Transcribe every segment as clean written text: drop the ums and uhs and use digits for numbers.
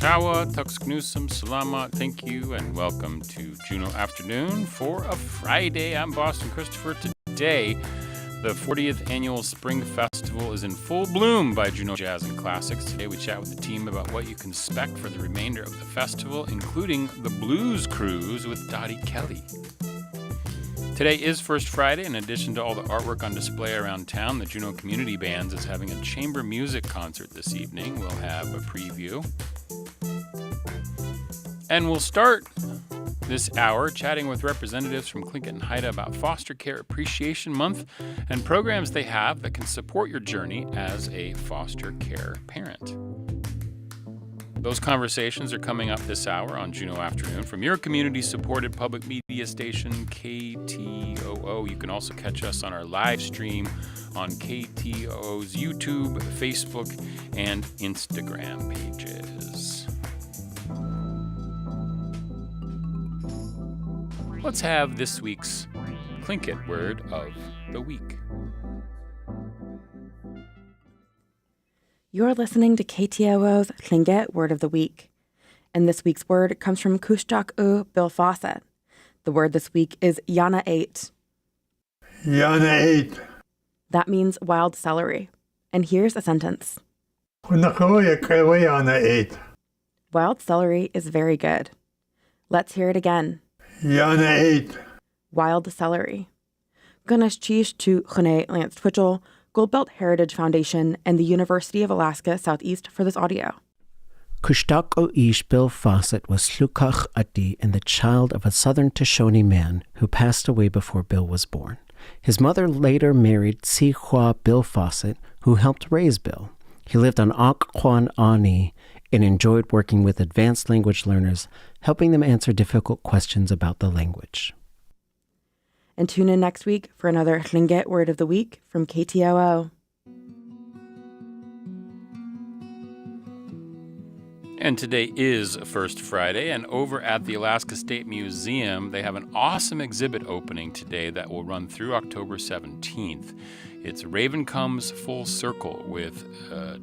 Tawa, Tuxknusum, Salamat, thank you, and welcome to Juneau Afternoon for a Friday. I'm Boston Christopher. Today, the 40th Annual Spring Festival is in full bloom by Juneau Jazz Classics. Today we chat with the team about what you can expect for the remainder of the festival, including the Blues Cruise with Dottie Kelly. Today is First Friday. In addition to all the artwork on display around town, the Juneau Community Bands is having a chamber music concert this evening. We'll have a preview. And we'll start this hour chatting with representatives from Tlingit Haida about Foster Care Appreciation Month and programs they have that can support your journey as a foster care parent. Those conversations are coming up this hour on Juneau Afternoon from your community-supported public media station, KTOO. You can also catch us on our live stream on KTOO's YouTube, Facebook, and Instagram pages. Let's have this week's Tlingit Word of the Week. You're listening to KTOO's Tlingit Word of the Week. And this week's word comes from Kushtaq Bill Fawcett. The word this week is Yana 8. Yana 8. That means wild celery. And here's a sentence. Yana 8. Wild celery is very good. Let's hear it again. Yana 8. Wild celery. Gunash Chish to Juneau Lance Twitchell, Goldbelt Heritage Foundation, and the University of Alaska Southeast for this audio. Kushtaq Ish Bill Fawcett was Slukach Ati and the child of a Southern Shoshone man who passed away before Bill was born. His mother later married Sihua Bill Fawcett, who helped raise Bill. He lived on Akwan Ani and enjoyed working with advanced language learners, helping them answer difficult questions about the language. And tune in next week for another Tlingit Word of the Week from KTOO. And today is First Friday, and over at the Alaska State Museum, they have an awesome exhibit opening today that will run through October 17th. It's Raven Comes Full Circle with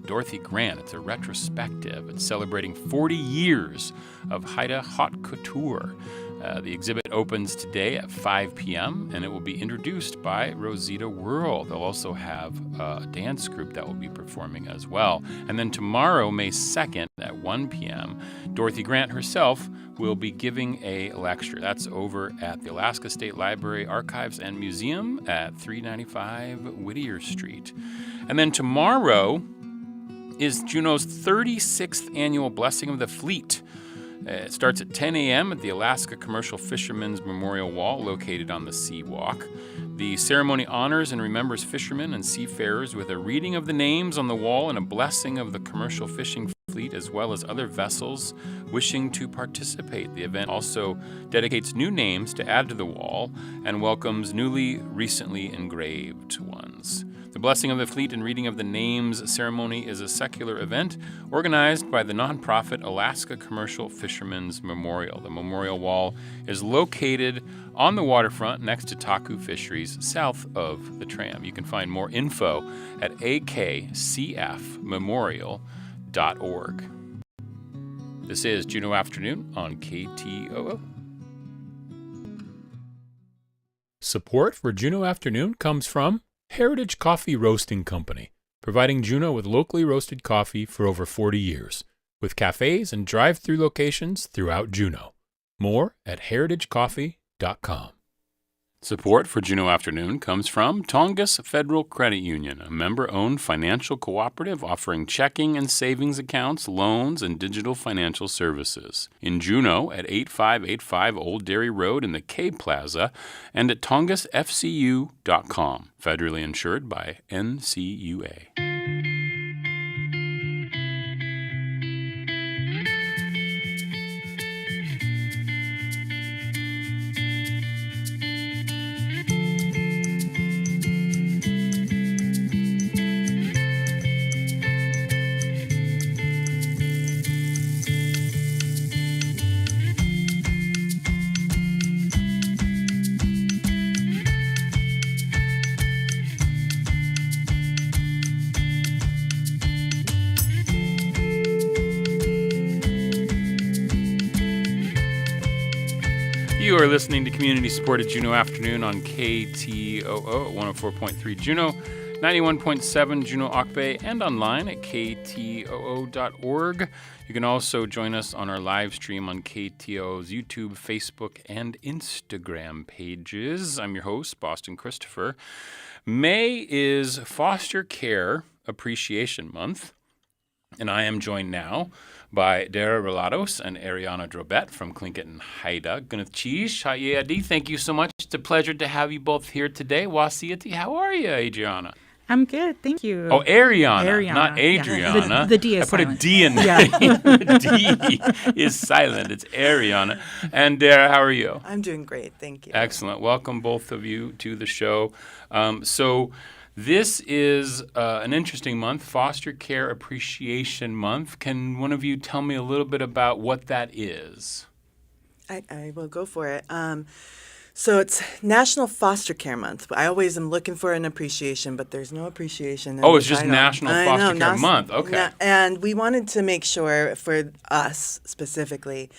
Dorothy Grant. It's a retrospective. It's celebrating 40 years of Haida haute couture. The exhibit opens today at 5 p.m., and it will be introduced by Rosita Whirl. They'll also have a dance group that will be performing as well. And then tomorrow, May 2nd at 1 p.m., Dorothy Grant herself will be giving a lecture. That's over at the Alaska State Library Archives and Museum at 395 Whittier Street. And then tomorrow is Juneau's 36th annual Blessing of the Fleet. It starts at 10 a.m. at the Alaska Commercial Fishermen's Memorial Wall located on the Sea Walk. The ceremony honors and remembers fishermen and seafarers with a reading of the names on the wall and a blessing of the commercial fishing fleet as well as other vessels wishing to participate. The event also dedicates new names to add to the wall and welcomes recently engraved ones. The Blessing of the Fleet and Reading of the Names ceremony is a secular event organized by the nonprofit Alaska Commercial Fishermen's Memorial. The memorial wall is located on the waterfront next to Taku Fisheries, south of the tram. You can find more info at akcfmemorial.org. This is Juneau Afternoon on KTOO. Support for Juneau Afternoon comes from Heritage Coffee Roasting Company, providing Juneau with locally roasted coffee for over 40 years, with cafes and drive-through locations throughout Juneau. More at heritagecoffee.com. Support for Juneau Afternoon comes from Tongass Federal Credit Union, a member-owned financial cooperative offering checking and savings accounts, loans, and digital financial services. In Juneau at 8585 Old Dairy Road in the K Plaza and at tongassfcu.com. Federally insured by NCUA. are listening to community-supported Juneau Afternoon on KTOO at 104.3 Juneau, 91.7 Juneau Akbe, and online at ktoo.org. You can also join us on our live stream on KTO's YouTube, Facebook, and Instagram pages. I'm your host, Boston Christopher. May is Foster Care Appreciation Month, and I am joined now by Dara Relatos and Ariana Drobet from Tlingit Haida. Thank you so much. It's a pleasure to have you both here today. Wasiati, how are you, Adriana? I'm good, thank you. Oh, Ariana. Not Adriana. Yeah. The D is silent. I put a D in there. The D is silent. It's Ariana. And Dara, how are you? I'm doing great, thank you. Excellent. Welcome, both of you, to the show. So this is an interesting month, Foster Care Appreciation Month. Can one of you tell me a little bit about what that is? I will go for it. So it's National Foster Care Month. I always am looking for an appreciation, but there's no appreciation. Oh, it's just National Foster Care Month. Okay. And we wanted to make sure, for us specifically,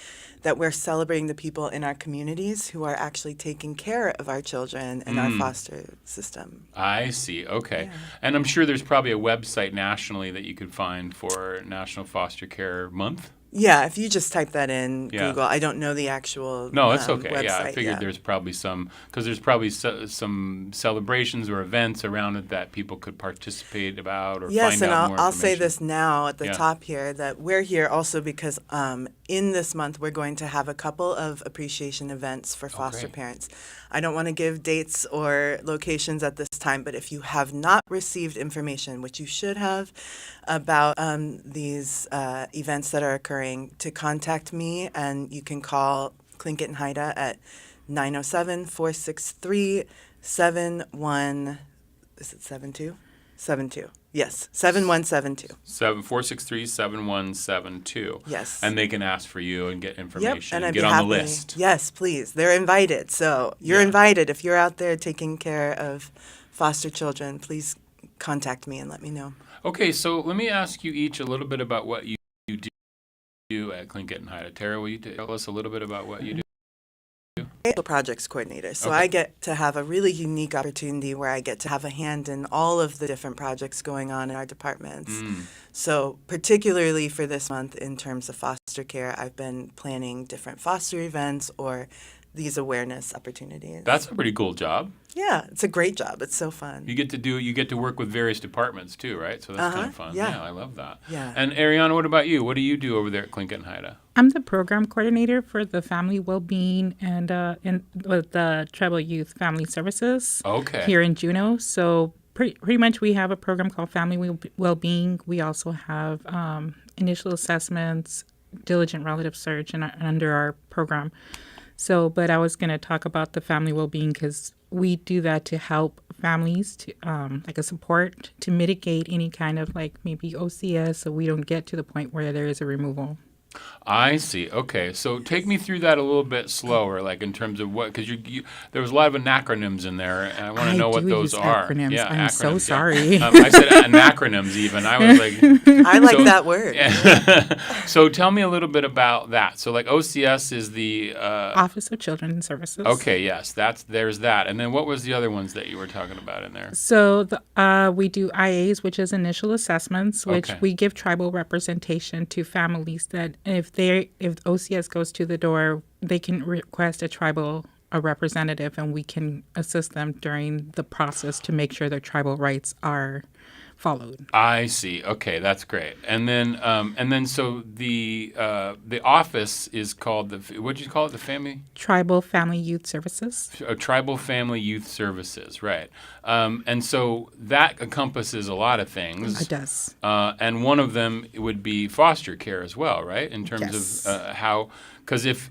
that we're celebrating the people in our communities who are actually taking care of our children in our foster system. I see. Okay. Yeah. And I'm sure there's probably a website nationally that you could find for National Foster Care Month. Yeah, if you just type that in Google, I don't know the actual No, it's okay. website. Yeah, I figured there's probably some, because there's probably some celebrations or events around it that people could participate about or find out more information. Yes, and I'll say this now at the top here, that we're here also because in this month we're going to have a couple of appreciation events for foster parents. I don't want to give dates or locations at this time, but if you have not received information, which you should have, about these events that are occurring, to contact me, and you can call Tlingit Haida at 907-463-71, is it 72? 72. Yes, 7172. 463-7172. Yes. And they can ask for you and get information and and get on the list. Yes, please. They're invited. So you're invited. If you're out there taking care of foster children, please contact me and let me know. Okay, so let me ask you each a little bit about what you do at Tlingit Haida. Tara, will you tell us a little bit about what you do? I'm a projects coordinator, so I get to have a really unique opportunity where I get to have a hand in all of the different projects going on in our departments. So particularly for this month in terms of foster care, I've been planning different foster events or these awareness opportunities. That's a pretty cool job. Yeah, it's a great job. It's so fun. You get to work with various departments too, right? So that's kind of fun. Yeah, I love that. Yeah. And Ariana, what about you? What do you do over there at Tlingit Haida? I'm the program coordinator for the family well-being and with the Tribal Youth Family Services here in Juneau. So pretty much we have a program called Family Well-being. We also have initial assessments, diligent relative search under our program. So, but I was going to talk about the family well-being because we do that to help families to like a support to mitigate any kind of like maybe OCS, so we don't get to the point where there is a removal. I see. Okay, so take me through that a little bit slower, like in terms of what, because there was a lot of acronyms in there, and I want to know what those are. Acronyms. Yeah, I'm acronyms, so sorry. I said acronyms even. I was like, I like that word. So tell me a little bit about that. So like OCS is the Office of Children Services. Okay, yes, there's that, and then what was the other ones that you were talking about in there? So we do IAs, which is initial assessments, which we give tribal representation to families that if OCS goes to the door, they can request a representative, and we can assist them during the process to make sure their tribal rights are followed. I see. Okay, that's great. And then so the office is called what did you call it? The Tribal Family Youth Services. Tribal Family Youth Services, right? And so that encompasses a lot of things. It does. And one of them would be foster care as well, right? In terms of how, because if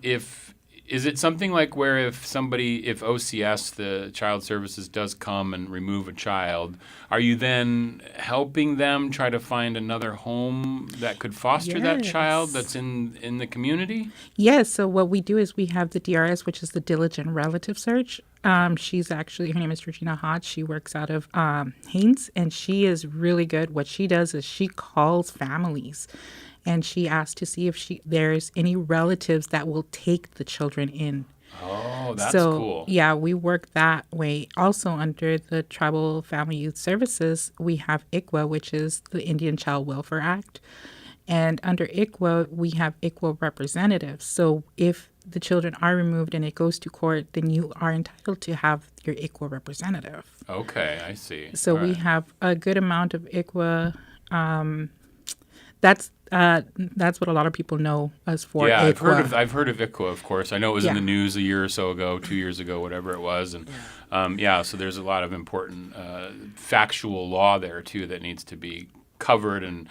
is it something like where if OCS, the Child Services, does come and remove a child, are you then helping them try to find another home that could foster that child that's in the community? Yes. So what we do is we have the DRS, which is the Diligent Relative Search. Her name is Regina Hodge. She works out of Haynes, and she is really good. What she does is she calls families, and she asks to see if there's any relatives that will take the children in. Oh, that's so, cool. Yeah, we work that way. Also, under the Tribal Family Youth Services, we have ICWA, which is the Indian Child Welfare Act. And under ICWA, we have ICWA representatives. So if the children are removed and it goes to court, then you are entitled to have your ICWA representative. Okay, I see. So we have a good amount of ICWA. That's what a lot of people know us for. Yeah, ICWA. I've heard of ICWA, of course. I know it was in the news a year or so ago, 2 years ago, whatever it was, and so there's a lot of important factual law there too that needs to be covered and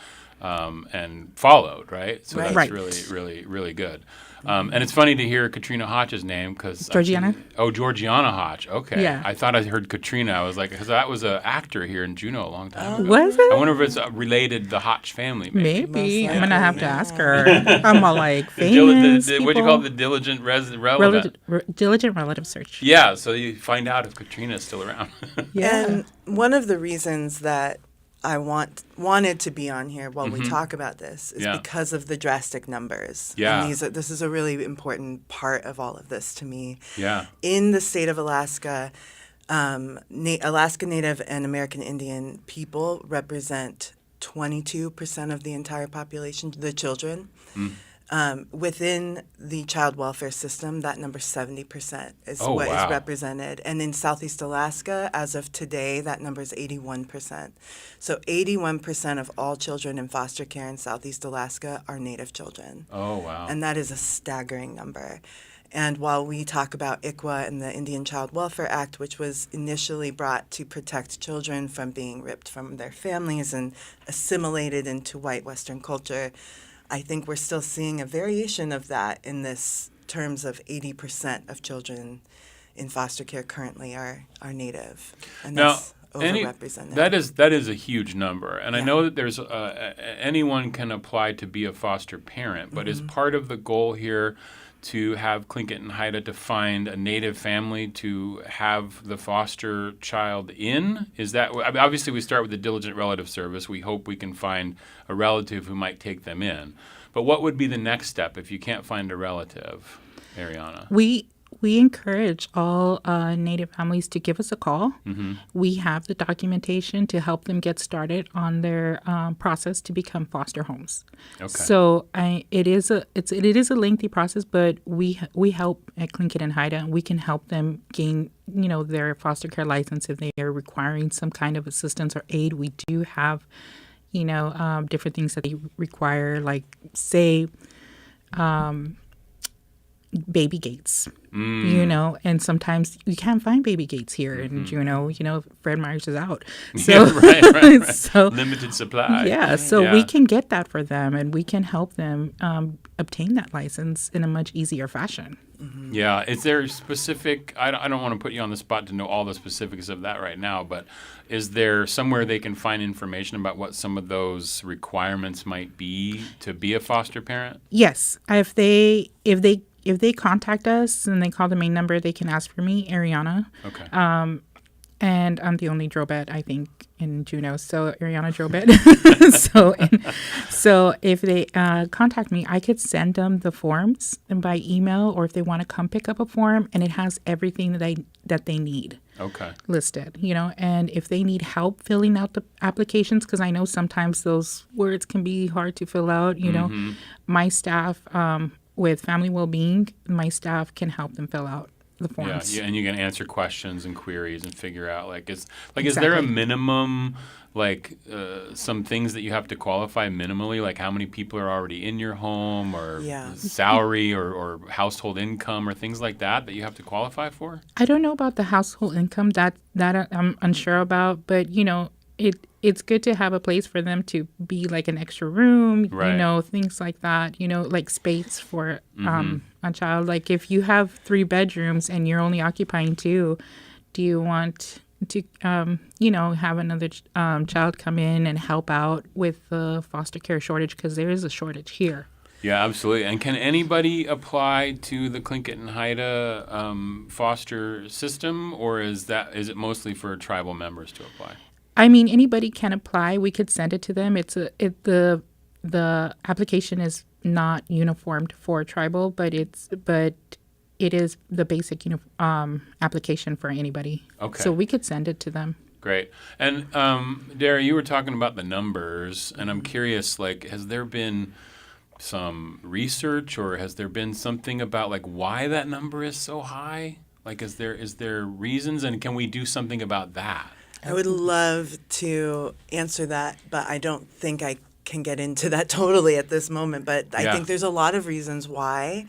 followed, right? So that's really, really, really good. And it's funny to hear Katrina Hotch's name because Georgiana. Georgiana Hotch. Okay. Yeah. I thought I heard Katrina. I was like, because that was an actor here in Juneau a long time ago. Was it? I wonder if it's related to the Hotch family. Maybe. I'm gonna have to ask her. I'm all like famous people. What do you call it? The diligent relative? Diligent relative search. Yeah. So you find out if Katrina is still around. Yeah. And one of the reasons that I wanted to be on here while we talk about this is because of the drastic numbers. Yeah. And this is a really important part of all of this to me. Yeah. In the state of Alaska, Alaska Native and American Indian people represent 22% of the entire population, the children. Within the child welfare system, that number 70% is what is represented. And in Southeast Alaska, as of today, that number is 81%. So 81% of all children in foster care in Southeast Alaska are Native children. Oh, wow. And that is a staggering number. And while we talk about ICWA and the Indian Child Welfare Act, which was initially brought to protect children from being ripped from their families and assimilated into white Western culture, I think we're still seeing a variation of that in this terms of 80% of children in foster care currently are Native. And that's overrepresented. That is a huge number. And I know that there's anyone can apply to be a foster parent, but is part of the goal here to have Tlingit and Haida to find a Native family to have the foster child in? Is that obviously we start with the diligent relative service. We hope we can find a relative who might take them in. But what would be the next step if you can't find a relative, Ariana? We encourage all Native families to give us a call. We have the documentation to help them get started on their process to become foster homes. Okay. So it is a lengthy process, but we help at Tlingit and Haida, and we can help them gain their foster care license if they are requiring some kind of assistance or aid. We do have different things that they require, like say baby gates, and sometimes you can't find baby gates here in Juneau. Fred Meyers is out. So, right. So limited supply. Yeah, so we can get that for them, and we can help them obtain that license in a much easier fashion. Yeah, is there specific, I don't want to put you on the spot to know all the specifics of that right now, but is there somewhere they can find information about what some of those requirements might be to be a foster parent? Yes, if they contact us and they call the main number, they can ask for me, Ariana. Okay. And I'm the only Drobet, I think, in Juneau. So Ariana Drobet. so if they contact me, I could send them the forms and by email, or if they want to come pick up a form, and it has everything that they need. Okay. Listed, and if they need help filling out the applications, because I know sometimes those words can be hard to fill out. My staff with family well-being, my staff can help them fill out the forms. Yeah, and you can answer questions and queries and figure out is there a minimum, some things that you have to qualify minimally, like how many people are already in your home, or salary or household income, or things like that you have to qualify for? I don't know about the household income, that I'm unsure about, but it's good to have a place for them to be, like an extra room, things like that, like space for a child. Like if you have 3 bedrooms and you're only occupying 2, do you want to, have another child come in and help out with the foster care shortage? Because there is a shortage here. Yeah, absolutely. And can anybody apply to the Tlingit and Haida foster system, or is it mostly for tribal members to apply? I mean, anybody can apply. We could send it to them. The application is not uniformed for tribal, but it is the basic application for anybody. Okay. So we could send it to them. Great. And Dara, you were talking about the numbers, and I'm curious, like, has there been some research, or has there been something about like why that number is so high? Like, is there reasons, and can we do something about that? I would love to answer that, but I don't think I can get into that totally at this moment. But I think there's a lot of reasons why.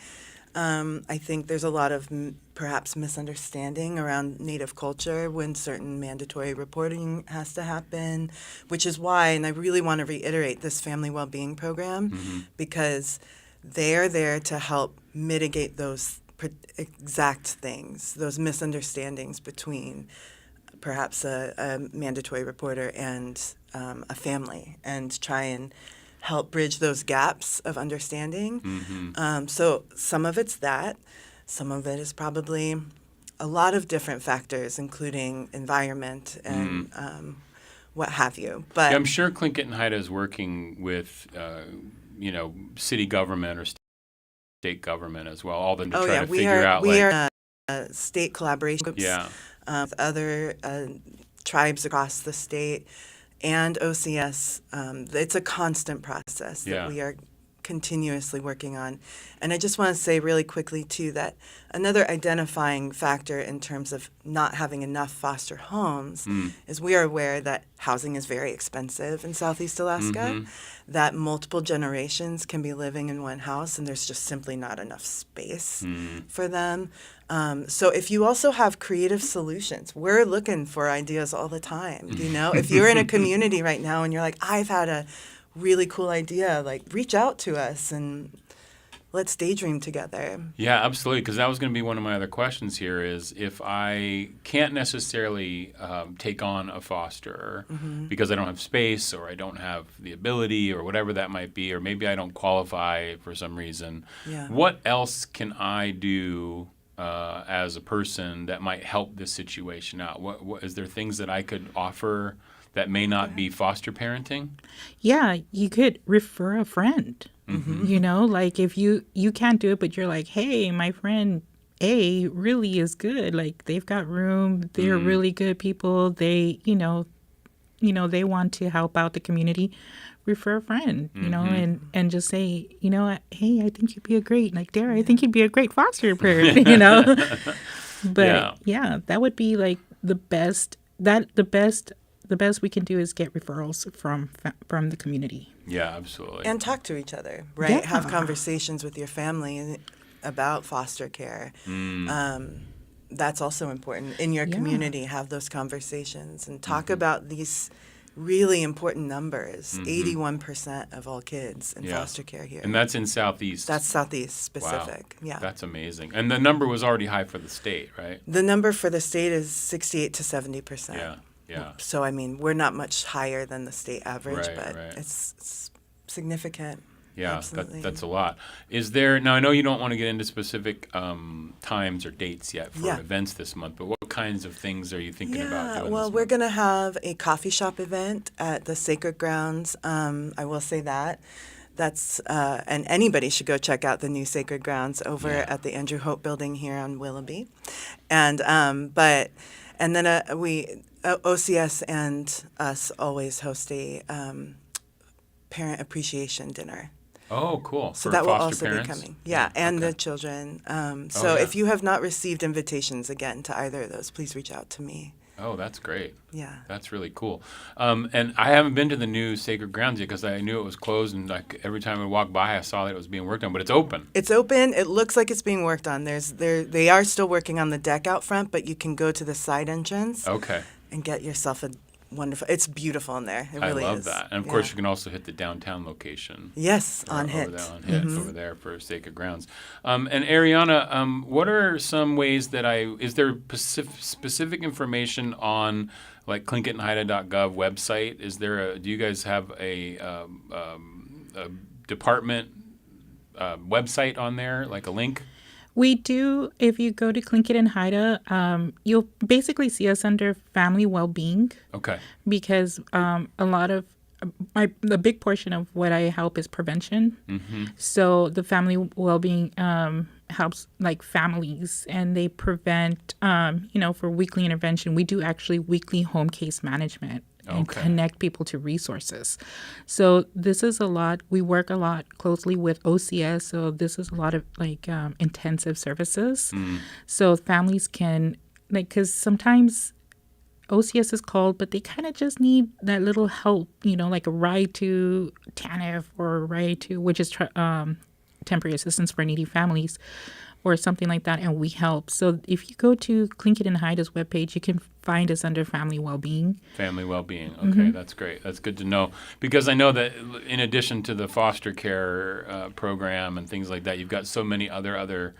I think there's a lot of perhaps misunderstanding around Native culture when certain mandatory reporting has to happen, which is why, and I really want to reiterate this family well-being program, because they're there to help mitigate those exact things, those misunderstandings between perhaps a mandatory reporter and a family, and try and help bridge those gaps of understanding. So some of it's that. Some of it is probably a lot of different factors, including environment and what have you. But I'm sure Tlingit Haida is working with, city government or state government as well, all of them to try to figure out. We are state collaboration groups with other tribes across the state. And OCS, it's a constant process that we are continuously working on. And I just want to say really quickly, too, that another identifying factor in terms of not having enough foster homes is we are aware that housing is very expensive in Southeast Alaska, that multiple generations can be living in one house, and there's just simply not enough space for them. So if you also have creative solutions, we're looking for ideas all the time. If you're in a community right now and you're like, I've had a really cool idea, like reach out to us and let's daydream together. Yeah, absolutely. Because that was going to be one of my other questions here is if I can't necessarily take on a foster because I don't have space or I don't have the ability or whatever that might be, or maybe I don't qualify for some reason, what else can I do as a person that might help this situation out? What is there things that I could offer that may not be foster parenting? Yeah, you could refer a friend. Like if you can't do it, but you're like, hey, my friend A really is good. Like they've got room. They're really good people. They, they want to help out the community. Refer a friend, and just say, hey, I think you'd be a great, like Dara, I think you'd be a great foster parent, But that would be like the best we can do is get referrals from the community. Yeah, absolutely. And talk to each other, right? Yeah. Have conversations with your family about foster care. That's also important. In your community, have those conversations and talk about these really important numbers. 81% of all kids in foster care here. And that's in Southeast? That's Southeast specific, wow. That's amazing. And the number was already high for the state, right? The number for the state is 68 to 70%. Yeah. So, I mean, we're not much higher than the state average, but it's significant. Yeah, absolutely. That's a lot. Is there, now I know you don't want to get into specific times or dates yet for events this month, but what kinds of things are you thinking about doing well, this we're month? going to have a coffee shop event at the Sacred Grounds. I will say that. That's and anybody should go check out the new Sacred Grounds over at the Andrew Hope Building here on Willoughby. And then OCS and us always host a parent appreciation dinner. Oh, cool. So for that will foster also parents? be coming. Yeah, and the children. If you have not received invitations again to either of those, please reach out to me. Oh, that's great. Yeah. That's really cool. And I haven't been to the new Sacred Grounds yet because I knew it was closed, and like every time I walked by, I saw that it was being worked on, but it's open. It's open. It looks like it's being worked on. They are still working on the deck out front, but you can go to the side entrance. Okay. And get yourself a wonderful. It's beautiful in there. It really is. I love that. And of course, you can also hit the downtown location. Yes, on HIT. Over there for Sacred Grounds. And Ariana, what are some ways that is there specific information on like TlingitHaida.gov website? Do you guys have a department website on there, like a link? We do. If you go to Tlingit Haida, you'll basically see us under family well-being. Okay. Because a lot of the big portion of what I help is prevention. So the family well-being helps like families, and they prevent, for weekly intervention. We do actually weekly home case management and connect people to resources. So this is a lot. We work a lot closely with OCS. So this is a lot of like intensive services. So families can, like, because sometimes OCS is called, but they kind of just need that little help, like a ride to TANF or a ride to, which is temporary assistance for needy families or something like that, and we help. So if you go to Tlingit Haida's webpage, you can find us under Family Wellbeing. Family Wellbeing. Okay, that's great. That's good to know. Because I know that in addition to the foster care program and things like that, you've got so many other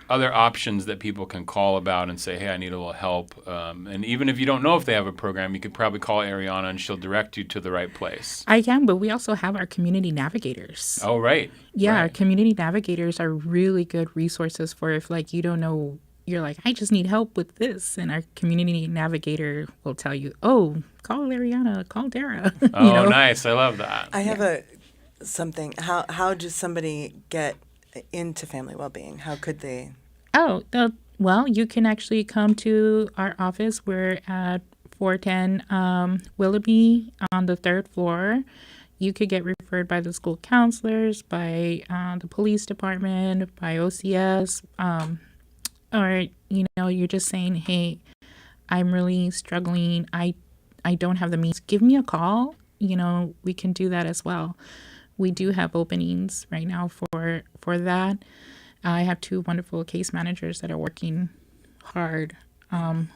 options that people can call about and say, hey, I need a little help. And even if you don't know if they have a program, you could probably call Ariana and she'll direct you to the right place. I can, but we also have our community navigators. Oh, right. Yeah, our community navigators are really good resources for if, like, you don't know, you're like, I just need help with this. And our community navigator will tell you, oh, call Ariana, call Dara. Oh, nice. I love that. I have something. How does somebody get into Family Wellbeing? How could they? Oh, well, you can actually come to our office. We're at 410 Willoughby on the 3rd floor. You could get referred by the school counselors, by the police department, by OCS, or, you're just saying, hey, I'm really struggling. I don't have the means. Give me a call. We can do that as well. We do have openings right now for that. I have 2 wonderful case managers that are working hard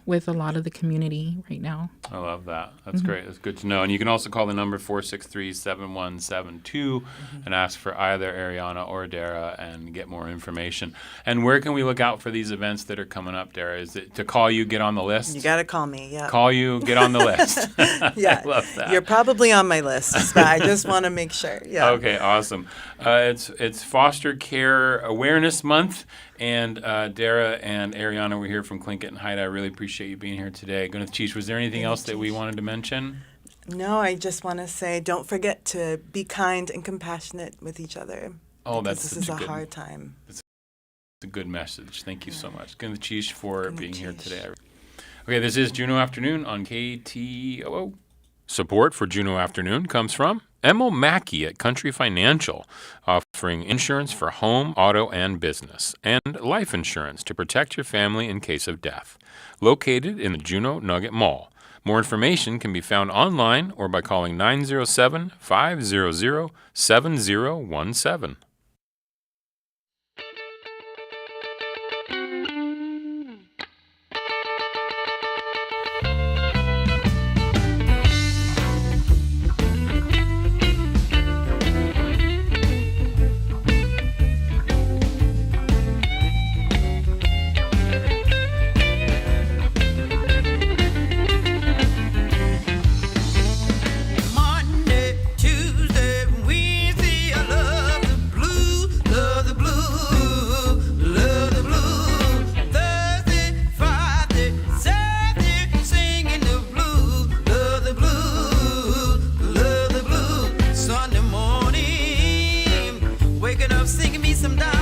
with a lot of the community right now. I love that. That's great. That's good to know. And you can also call the number 463-7172 and ask for either Ariana or Dara and get more information. And where can we look out for these events that are coming up, Dara? Is it to call you, get on the list? You got to call me, yeah. Call you, get on the list. Yeah. I love that. You're probably on my list, but I just want to make sure. Yeah. Okay, awesome. It's Foster Care Awareness Month. And Dara and Ariana were here from Tlingit Haida. I really appreciate you being here today. Chief, was there anything else that we wanted to mention? No, I just want to say don't forget to be kind and compassionate with each other. Oh, this is a hard time. It's a good message. Thank you so much. Chief for being here today. Okay, this is Juneau Afternoon on KTOO. Support for Juneau Afternoon comes from Emil Mackey at Country Financial, offering insurance for home, auto, and business, and life insurance to protect your family in case of death. Located in the Juneau Nugget Mall. More information can be found online or by calling 907-500-7017. Wake it up, sing me some down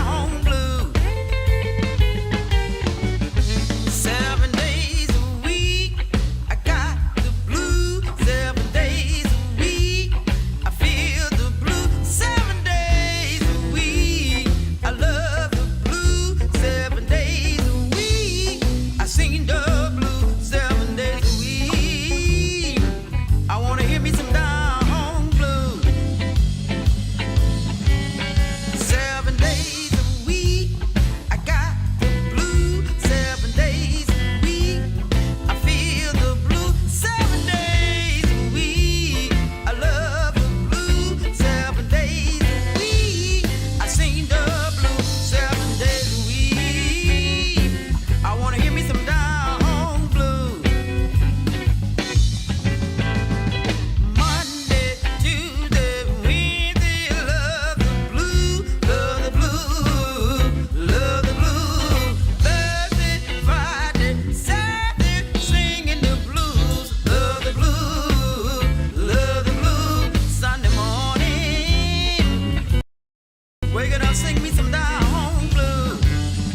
home blues.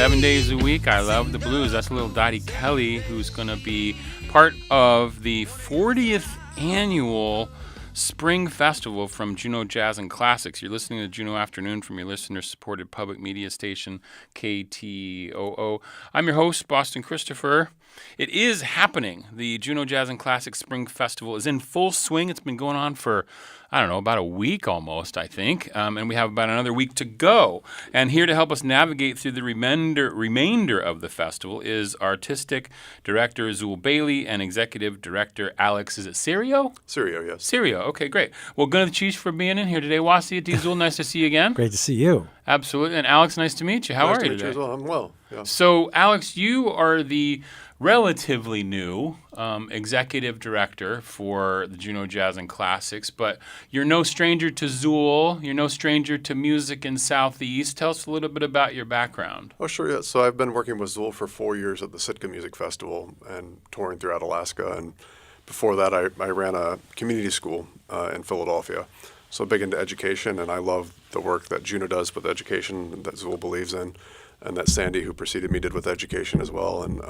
7 days a week. I love the blues. That's a little Dottie Kelly, who's going to be part of the 40th annual Spring Festival from Juneau Jazz and Classics. You're listening to Juneau Afternoon from your listener-supported public media station, KTOO. I'm your host, Boston Christopher. It is happening. The Juneau Jazz and Classics Spring Festival is in full swing. It's been going on for, about a week almost, I think. And we have about another week to go. And here to help us navigate through the remainder of the festival is Artistic Director Zul Bailey and Executive Director Alex, is it Serio? Serio, yes. Serio, okay, great. Well, good cheese for being in here today. Wasi Zul, nice to see you again. Great to see you. Absolutely. And Alex, nice to meet you. How are you today? Nice to meet you as well. I'm well, yeah. So, Alex, you are the relatively new executive director for the Juneau Jazz and Classics, but you're no stranger to Zul. You're no stranger to music in Southeast. Tell us a little bit about your background. Oh, sure, yeah. So I've been working with Zul for 4 years at the Sitka Music Festival and touring throughout Alaska. And before that, I ran a community school in Philadelphia. So big into education, and I love the work that Juneau does with education that Zul believes in, and that Sandy, who preceded me, did with education as well. And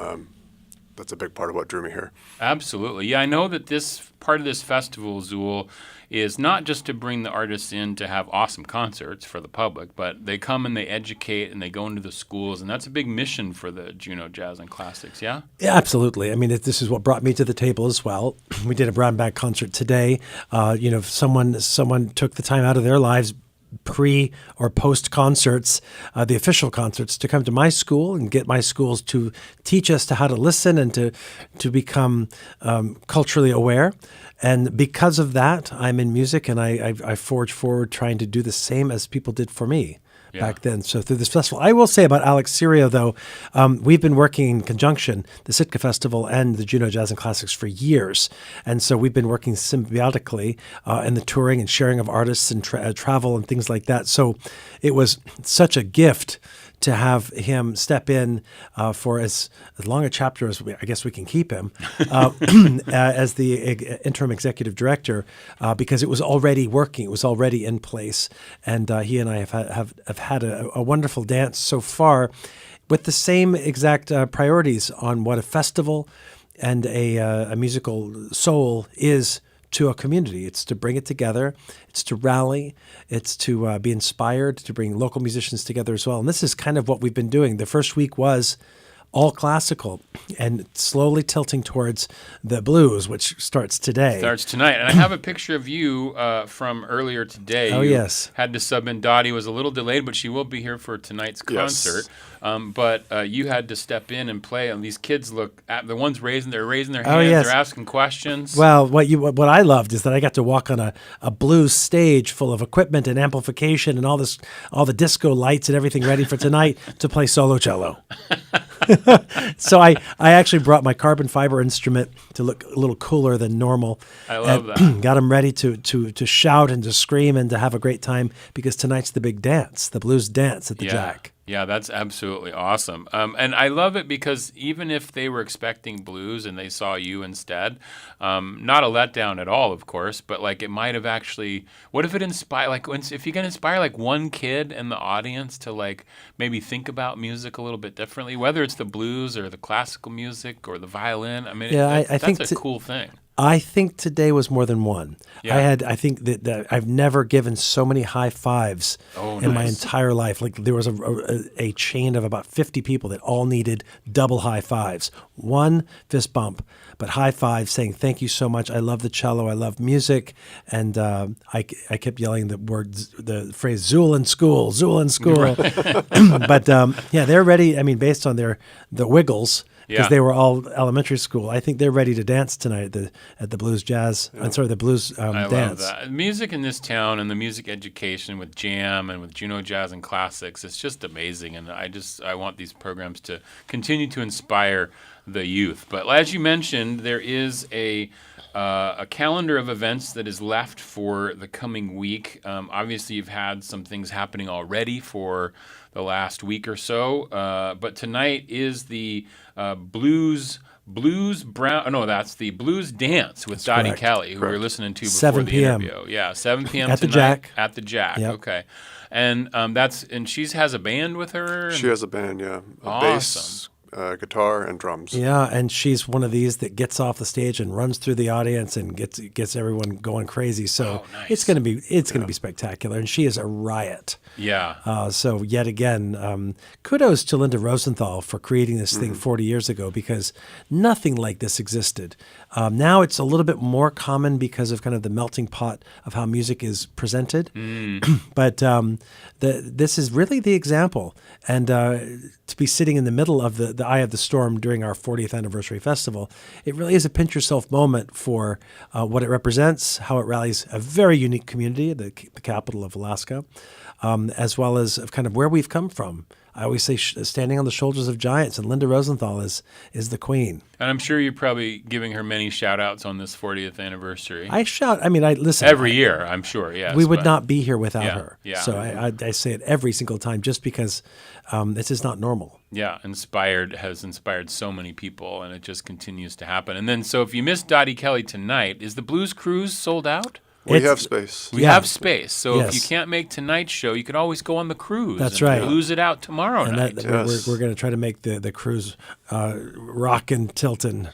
that's a big part of what drew me here. Absolutely. Yeah, I know that this part of this festival, Zul, is not just to bring the artists in to have awesome concerts for the public, but they come and they educate and they go into the schools, and that's a big mission for the Juneau Jazz and Classics, yeah? Yeah, absolutely. I mean, this is what brought me to the table as well. We did a brown bag concert today. Someone took the time out of their lives, pre or post concerts, the official concerts, to come to my school and get my schools to teach us how to listen and to become culturally aware. And because of that, I'm in music, and I forge forward trying to do the same as people did for me. Yeah. Back then. So through this festival, I will say about Alex Serio, though, we've been working in conjunction, the Sitka Festival and the Juneau Jazz and Classics, for years. And so we've been working symbiotically in the touring and sharing of artists and travel and things like that. So it was such a gift to have him step in for as long a chapter as I guess we can keep him as the interim executive director, because it was already working, it was already in place, and he and I have had a wonderful dance so far, with the same exact priorities on what a festival and a musical soul is to a community. It's to bring it together. It's to rally. It's to be inspired, to bring local musicians together as well. And this is kind of what we've been doing. The first week was all classical and slowly tilting towards the blues, which starts today. Starts tonight. And I have a picture of you from earlier today. Oh, you yes. Had to sub in. Dottie was a little delayed, but she will be here for tonight's concert. Yes. But you had to step in and play, and these kids look at the ones raising their hands. Oh, yes. They're asking questions. Well, what I loved is that I got to walk on a blues stage full of equipment and amplification and all the disco lights and everything ready for tonight to play solo cello. So I actually brought my carbon fiber instrument to look a little cooler than normal. I love that. Got them ready to shout and to scream and to have a great time, because tonight's the big dance, the blues dance at the Jack. Yeah, that's absolutely awesome. And I love it because even if they were expecting blues and they saw you instead, not a letdown at all, of course, but like it might have actually, what if it inspired, if you can inspire like one kid in the audience to like maybe think about music a little bit differently, whether it's the blues or the classical music or the violin. I mean, I think that's a cool thing. I think today was more than one. Yeah. I think that I've never given so many high fives in my entire life. Like there was a chain of about 50 people that all needed double high fives. One fist bump, but high five saying, thank you so much. I love the cello. I love music. And I kept yelling the phrase, Zul in school, Zul in school. But they're ready. I mean, based on the Wiggles, because they were all elementary school. I think they're ready to dance tonight at the Blues Jazz. Yeah. The Blues dance. I love that. Music in this town and the music education with Jam and with Juneau Jazz and Classics, it's just amazing. And I want these programs to continue to inspire the youth. But as you mentioned, there is a calendar of events that is left for the coming week. Obviously, you've had some things happening already for the last week or so, but tonight is the Blues Dance with Dottie Kelly, who we were listening to before 7 the p.m. interview. Yeah, 7 p.m. at tonight the Jack. At the Jack. Yep. Okay. And she has a band with her? She has a band, yeah. Awesome. Bass, guitar, and drums. Yeah, and she's one of these that gets off the stage and runs through the audience and gets everyone going crazy. So nice. it's going to be spectacular, and she is a riot. Yeah. So yet again, kudos to Linda Rosenthal for creating this thing 40 years ago, because nothing like this existed. Now it's a little bit more common because of kind of the melting pot of how music is presented. But this is really the example. And to be sitting in the middle of the eye of the storm during our 40th anniversary festival, it really is a pinch yourself moment for what it represents, how it rallies a very unique community, the capital of Alaska, as well as kind of where we've come from. I always say standing on the shoulders of giants, and Linda Rosenthal is the queen. And I'm sure you're probably giving her many shout-outs on this 40th anniversary. I listen. Every year, I'm sure, yes. We would not be here without her. Yeah. So I say it every single time, just because this is not normal. Yeah, has inspired so many people, and it just continues to happen. And then, so if you missed Dottie Kelly tonight, is the Blues Cruise sold out? We have space. We have space. So if you can't make tonight's show, you could always go on the cruise. That's right. Lose it out tomorrow night. We're going to try to make the cruise rockin' tiltin'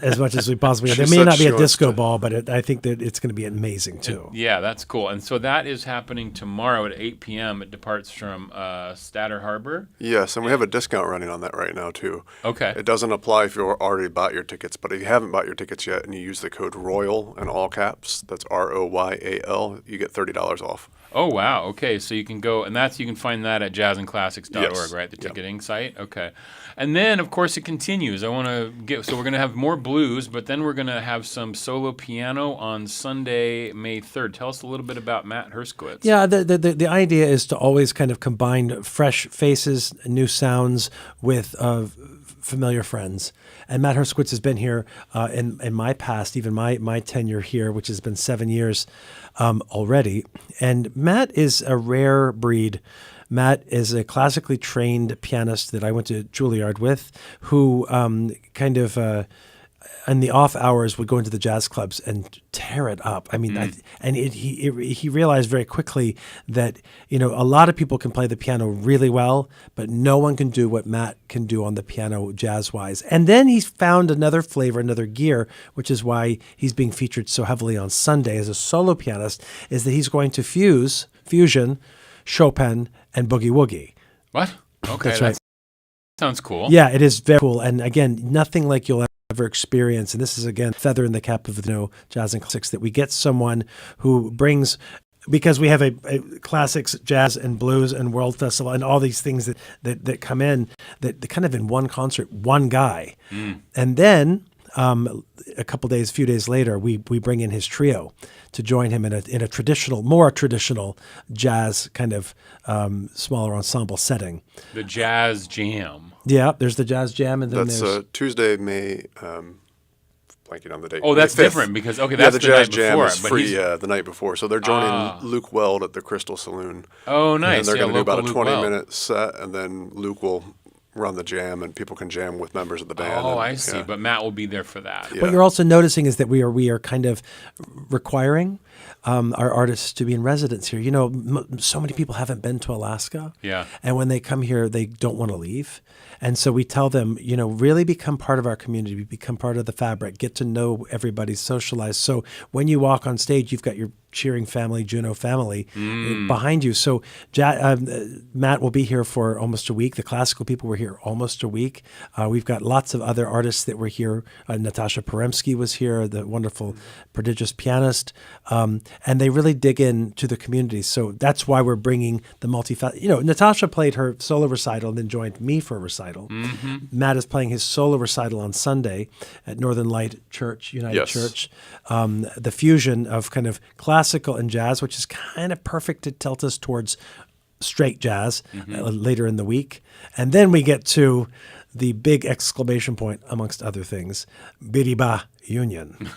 as much as we possibly can. There may not be a disco ball, but I think that it's going to be amazing too. Yeah, that's cool. And so that is happening tomorrow at 8 p.m. It departs from Statter Harbor. Yes, and we have a discount running on that right now too. Okay. It doesn't apply if you've already bought your tickets, but if you haven't bought your tickets yet and you use the code ROYAL in all caps, that's ROYAL, you get $30 off. Oh, wow. Okay, so you can go, and you can find that at jazzandclassics.org, yes. right? The ticketing site? Okay. And then, of course, it continues. So we're going to have more blues, but then we're going to have some solo piano on Sunday, May 3rd. Tell us a little bit about Matt Herskowitz. Yeah, the idea is to always kind of combine fresh faces, new sounds with familiar friends. And Matt Herskowitz has been here in my past, even my tenure here, which has been 7 years already. And Matt is a rare breed. Matt is a classically trained pianist that I went to Juilliard with, who kind of in the off hours would go into the jazz clubs and tear it up. I mean, he realized very quickly that, a lot of people can play the piano really well, but no one can do what Matt can do on the piano jazz-wise. And then he's found another flavor, another gear, which is why he's being featured so heavily on Sunday as a solo pianist, is that he's going to fusion, Chopin, and boogie woogie. What? Okay, that's right. Sounds cool. Yeah, it is very cool. And again, nothing like you'll ever experience. And this is, again, feather in the cap of the Juneau Jazz Classics, that we get someone who brings, because we have a classics, jazz, and blues, and world festival, and all these things that come in, that kind of in one concert, one guy. And then a few days later, we bring in his trio to join him in a more traditional jazz kind of smaller ensemble setting. The Jazz Jam. Yeah, there's the Jazz Jam, and then that's Tuesday, May. Blanking on the date. Oh, that's 5th. Different because that's the Jazz night Jam before, is free the night before. So they're joining Luke Weld at the Crystal Saloon. Oh, nice. And they're going to do about a Luke 20-minute set, and then Luke will run the jam, and people can jam with members of the band. Oh, I see. But Matt will be there for that. Yeah. What you're also noticing is that we are kind of requiring our artists to be in residence here. So many people haven't been to Alaska. Yeah. And when they come here, they don't want to leave. And so we tell them, really become part of our community, become part of the fabric, get to know everybody, socialize. So when you walk on stage, you've got your cheering family, Juneau family behind you. So Matt will be here for almost a week. The classical people were here almost a week. We've got lots of other artists that were here. Natasha Poremsky was here, the wonderful, prodigious pianist. And they really dig into the community. So that's why we're bringing the Natasha played her solo recital and then joined me for a recital. Matt is playing his solo recital on Sunday at Northern Light Church, United Church. The fusion of kind of classical and jazz, which is kind of perfect to tilt us towards straight jazz later in the week. And then we get to the big exclamation point, amongst other things, Biriba Union.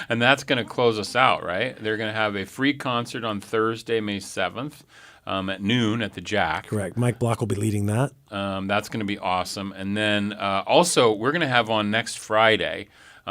And that's going to close us out, right? They're going to have a free concert on Thursday, May 7th. At noon at the Jack. Correct. Mike Block will be leading that. That's going to be awesome. And then also we're going to have on next Friday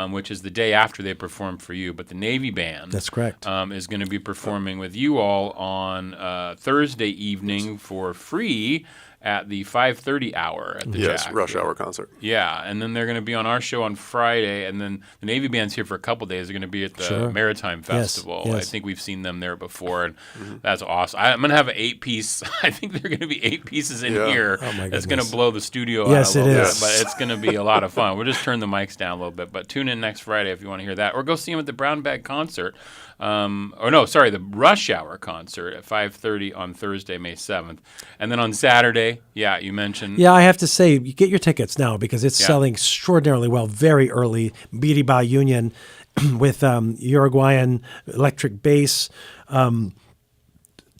which is the day after they perform for you. But the Navy Band, that's correct, is going to be performing with you all on Thursday evening for free at the 5:30 hour at the Jack. Rush Hour concert. Yeah, and then they're going to be on our show on Friday, and then the Navy Band's here for a couple days. They're going to be at the Maritime Festival. Yes. I think we've seen them there before, and that's awesome. I'm going to have an 8-piece. I think there are going to be 8 pieces in here. Oh my That's going to blow the studio out Yes, a little it bit, is. but it's going to be a lot of fun. We'll just turn the mics down a little bit, but tune in next Friday if you want to hear that, or go see them at the Brown Bag concert. The Rush Hour concert at 5:30 on Thursday, May 7th. And then on Saturday, you mentioned. Yeah, I have to say, you get your tickets now because it's selling extraordinarily well very early. Biriba Union with Uruguayan electric bass,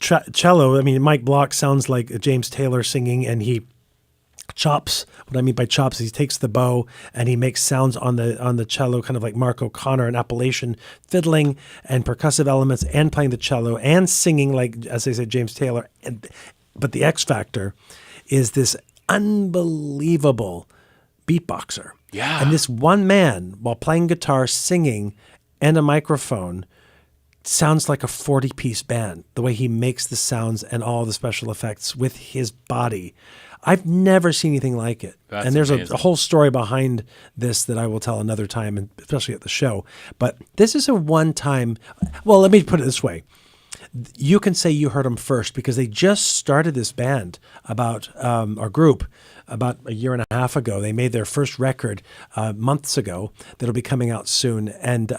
cello. I mean, Mike Block sounds like James Taylor singing, and he chops. What I mean by chops is he takes the bow and he makes sounds on the cello, kind of like Mark O'Connor, and Appalachian fiddling and percussive elements, and playing the cello and singing like, as I said, James Taylor. But the X factor is this unbelievable beatboxer. Yeah. And this one man, while playing guitar, singing, and a microphone, sounds like a 40-piece band. The way he makes the sounds and all the special effects with his body. I've never seen anything like it. That's and there's amazing. a whole story behind this that I will tell another time, and especially at the show. But this is a one-time. Well, let me put it this way. You can say you heard them first because they just started this band our group about a year and a half ago. They made their first record months ago that'll be coming out soon. And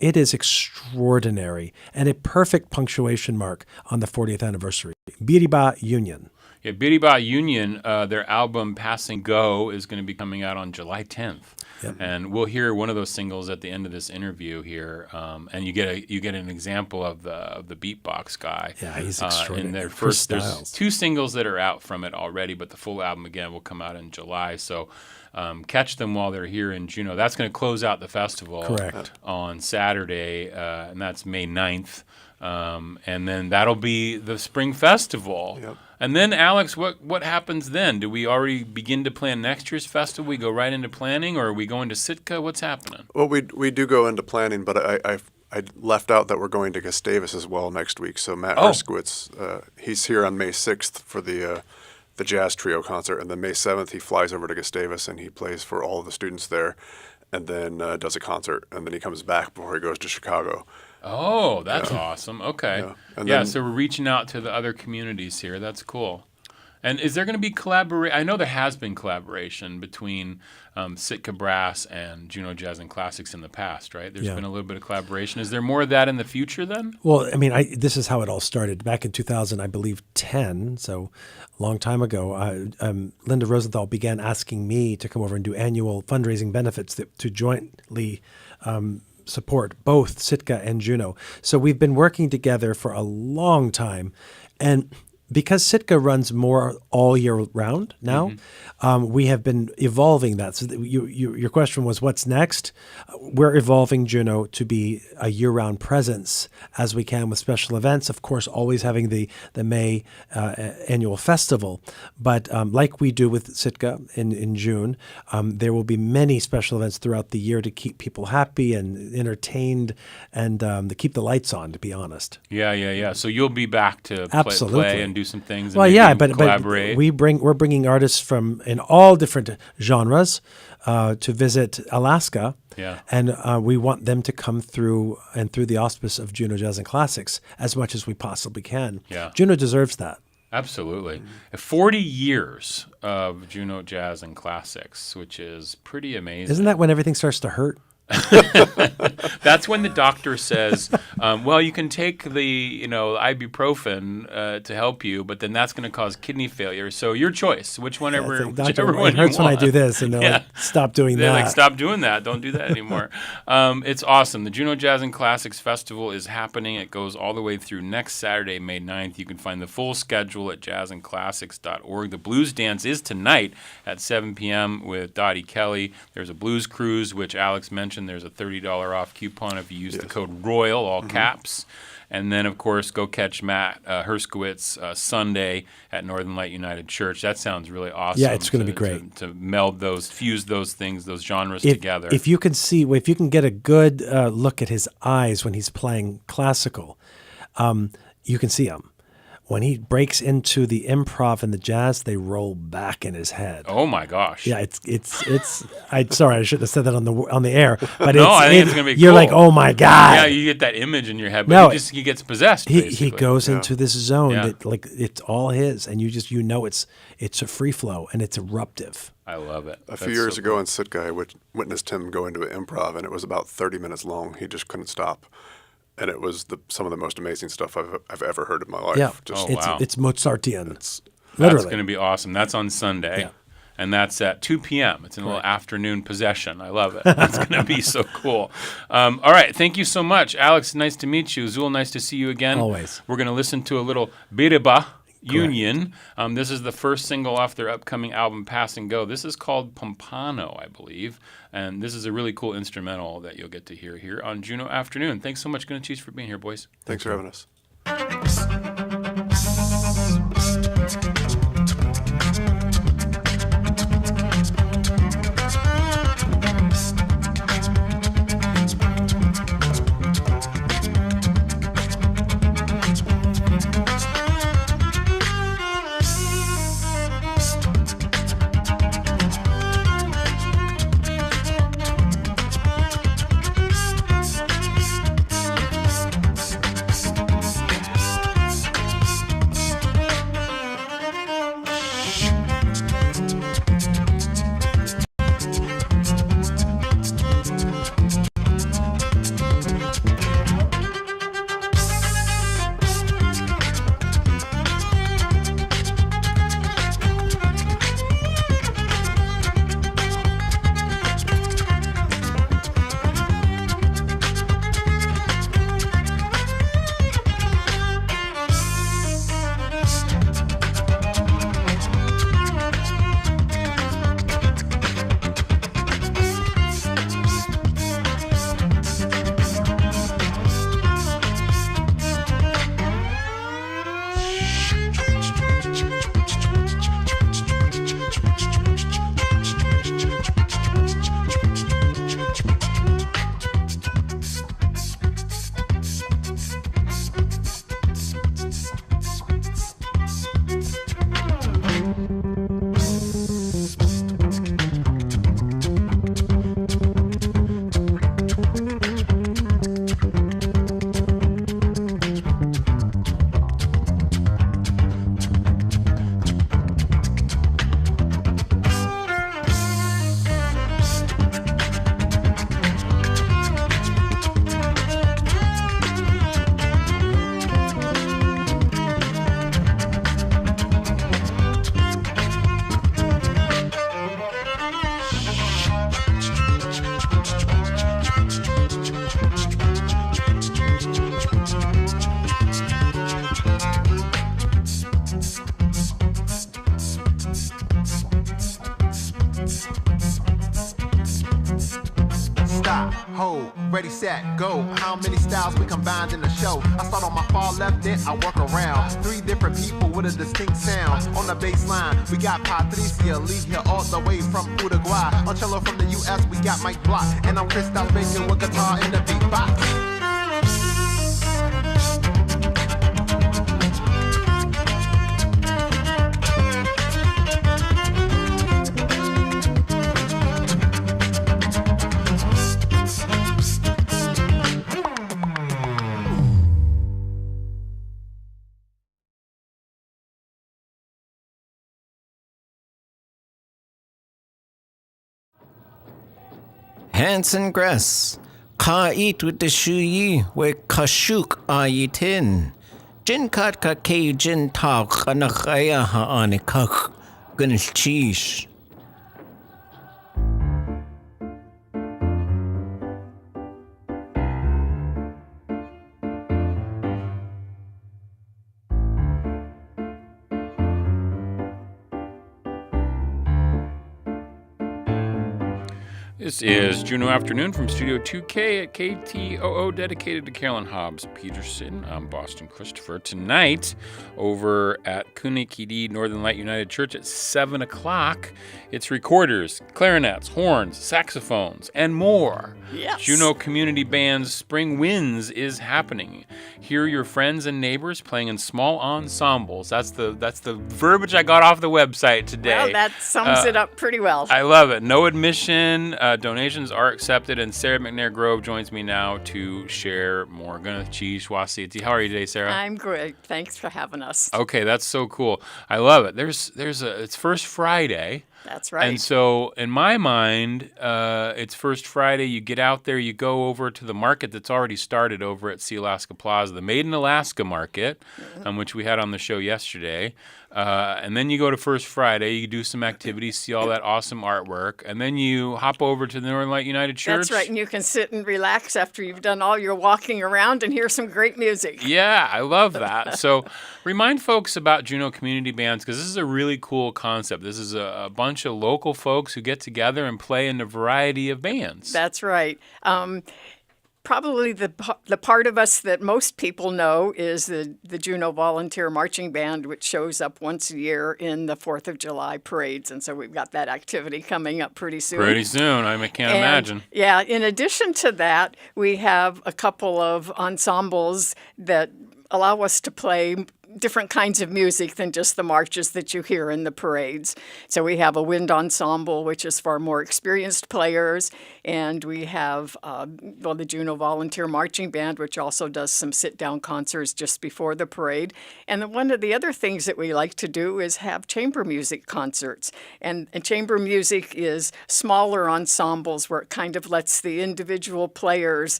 it is extraordinary and a perfect punctuation mark on the 40th anniversary. Biriba Union. Yeah, Biriba Union, their album Passing Go is going to be coming out on July 10th. Yep. And we'll hear one of those singles at the end of this interview here, and you get an example of the beatbox guy. Yeah, he's extraordinary. In their there's 2 singles that are out from it already, but the full album again will come out in July. So catch them while they're here in Juneau. That's going to close out the festival. Correct. On Saturday, and that's May 9th. And then that'll be the Spring Festival. Yep. And then, Alex, what happens then? Do we already begin to plan next year's festival? We go right into planning, or are we going to Sitka? What's happening? Well, we do go into planning, but I left out that we're going to Gustavus as well next week. So Matt Herskowitz, he's here on May 6th for the jazz trio concert, and then May 7th he flies over to Gustavus and he plays for all of the students there, and then does a concert, and then he comes back before he goes to Chicago. Oh, that's awesome. Okay. Yeah. So we're reaching out to the other communities here. That's cool. And is there going to be collaboration? I know there has been collaboration between Sitka Brass and Juneau Jazz and Classics in the past, right? There's been a little bit of collaboration. Is there more of that in the future then? Well, I mean, this is how it all started. Back in 2000, I believe 10, so a long time ago, Linda Rosenthal began asking me to come over and do annual fundraising benefits to jointly support both Sitka and Juneau. So we've been working together for a long time. And because Sitka runs more all year round now, we have been evolving that. So your question was, what's next? We're evolving Juneau to be a year-round presence as we can with special events. Of course, always having the May annual festival. But like we do with Sitka in June, there will be many special events throughout the year to keep people happy and entertained and to keep the lights on, to be honest. Yeah. So you'll be back to play and do some things. And but collaborate. we're bringing artists from in all different genres to visit Alaska. Yeah. And we want them to come through and through the auspice of Juneau Jazz and Classics as much as we possibly can. Yeah. Juneau deserves that. Absolutely. 40 years of Juneau Jazz and Classics, which is pretty amazing. Isn't that when everything starts to hurt? That's when the doctor says, well, you can take the ibuprofen to help you, but then that's going to cause kidney failure. So your choice, whichever one you want. It hurts when I do this, and they're like, stop doing they're that. Like, stop doing that. Don't do that anymore. It's awesome. The Juneau Jazz and Classics Festival is happening. It goes all the way through next Saturday, May 9th. You can find the full schedule at jazzandclassics.org. The Blues Dance is tonight at 7 p.m. with Dottie Kelly. There's a blues cruise, which Alex mentioned. There's a $30 off coupon if you use the code ROYAL, all caps. And then, of course, go catch Matt Herskowitz Sunday at Northern Light United Church. That sounds really awesome. Yeah, it's going to be great. To meld those, fuse those things, those genres together. If you can get a good look at his eyes when he's playing classical, you can see him. When he breaks into the improv and the jazz, they roll back in his head. Oh my gosh! Yeah, it's. Sorry, I shouldn't have said that on the air. But I think it's gonna be. You're cool. like, oh my god! Yeah, you get that image in your head, but he gets possessed. He goes into this zone that like it's all his, and it's a free flow and it's eruptive. I love it. A few years ago in Sitka, I witnessed him go into an improv, and it was about 30 minutes long. He just couldn't stop. And it was some of the most amazing stuff I've ever heard in my life. Yeah, wow. It's Mozartian. That's literally going to be awesome. That's on Sunday, and that's at 2 p.m. It's a little afternoon possession. I love it. It's going to be so cool. All right, thank you so much, Alex. Nice to meet you. Zul, nice to see you again. Always. We're going to listen to a little Biriba Union. This is the first single off their upcoming album, Pass and Go. This is called Pompano, I believe. And this is a really cool instrumental that you'll get to hear here on Juneau Afternoon. Thanks so much, Gonna Cheese, for being here, boys. Thanks for having us. Ready, set, go. How many styles we combined in the show? I start on my far left, then I work around. 3 different people with a distinct sound. On the bass line, we got Patricia Lee here all the way from Uruguay. On cello from the US, we got Mike Block. And I'm Christoph Bacon with guitar in the beatbox. Hanson Gress, Ka eat with the shuyi, we kashuk ayitin. Jin kat ka ke jin tak anakaya ha anikak, gunnish cheese. This is Juneau Afternoon from Studio 2K at KTOO, dedicated to Carolyn Hobbs Peterson. I'm Boston Christopher. Tonight, over at Kunikidi Northern Light United Church at 7 o'clock, it's recorders, clarinets, horns, saxophones, and more. Yes. Juneau Community Bands Spring Winds is happening. Hear your friends and neighbors playing in small ensembles. That's the verbiage I got off the website today. Well, that sums it up pretty well. I love it. No admission. Donations are accepted, and Sarah McNair Grove joins me now to share more. How are you today, Sarah? I'm great. Thanks for having us. Okay, that's so cool. I love it. It's First Friday. That's right. And so, in my mind, it's First Friday. You get out there, you go over to the market that's already started over at Sea Alaska Plaza, the Made in Alaska Market, which we had on the show yesterday. And then you go to First Friday, you do some activities, see all that awesome artwork, and then you hop over to the Northern Light United Church. That's right, and you can sit and relax after you've done all your walking around and hear some great music. Yeah, I love that. So remind folks about Juneau Community Bands, because this is a really cool concept. This is a bunch of local folks who get together and play in a variety of bands. That's right. Probably the part of us that most people know is the Juneau Volunteer Marching Band, which shows up once a year in the 4th of July parades. And so we've got that activity coming up pretty soon. I can't imagine. Yeah, in addition to that, we have a couple of ensembles that allow us to play different kinds of music than just the marches that you hear in the parades. So we have a wind ensemble, which is for more experienced players, and we have the Juneau Volunteer Marching Band, which also does some sit-down concerts just before the parade. And then one of the other things that we like to do is have chamber music concerts. And chamber music is smaller ensembles where it kind of lets the individual players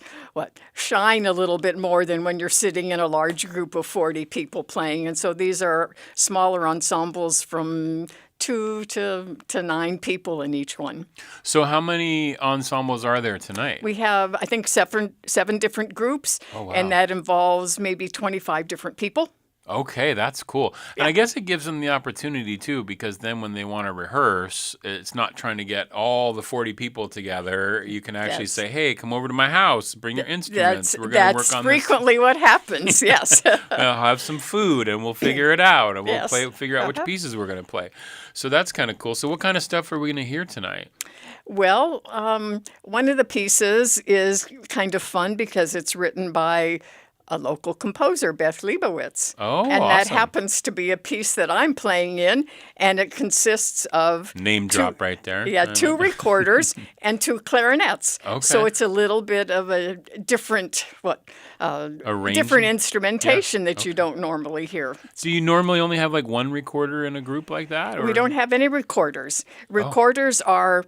shine a little bit more than when you're sitting in a large group of 40 people playing. And so these are smaller ensembles from 2 to 9 people in each one. So how many ensembles are there tonight? We have, I think, seven different groups, and that involves maybe 25 different people. Okay, that's cool. And I guess it gives them the opportunity, too, because then when they want to rehearse, it's not trying to get all the 40 people together. You can actually say, hey, come over to my house, bring your instruments. We're going to work on this. That's frequently what happens, yes. I'll have some food, and we'll figure it out, and we'll figure out which pieces we're going to play. So that's kind of cool. So what kind of stuff are we going to hear tonight? Well, one of the pieces is kind of fun because it's written by a local composer, Beth Leibowitz. And that happens to be a piece that I'm playing in, and it consists of... Name drop right there. Yeah, 2 recorders and 2 clarinets. Okay. So it's a little bit of a different, different instrumentation that you don't normally hear. So you normally only have like 1 recorder in a group like that? Or? We don't have any recorders. Recorders are...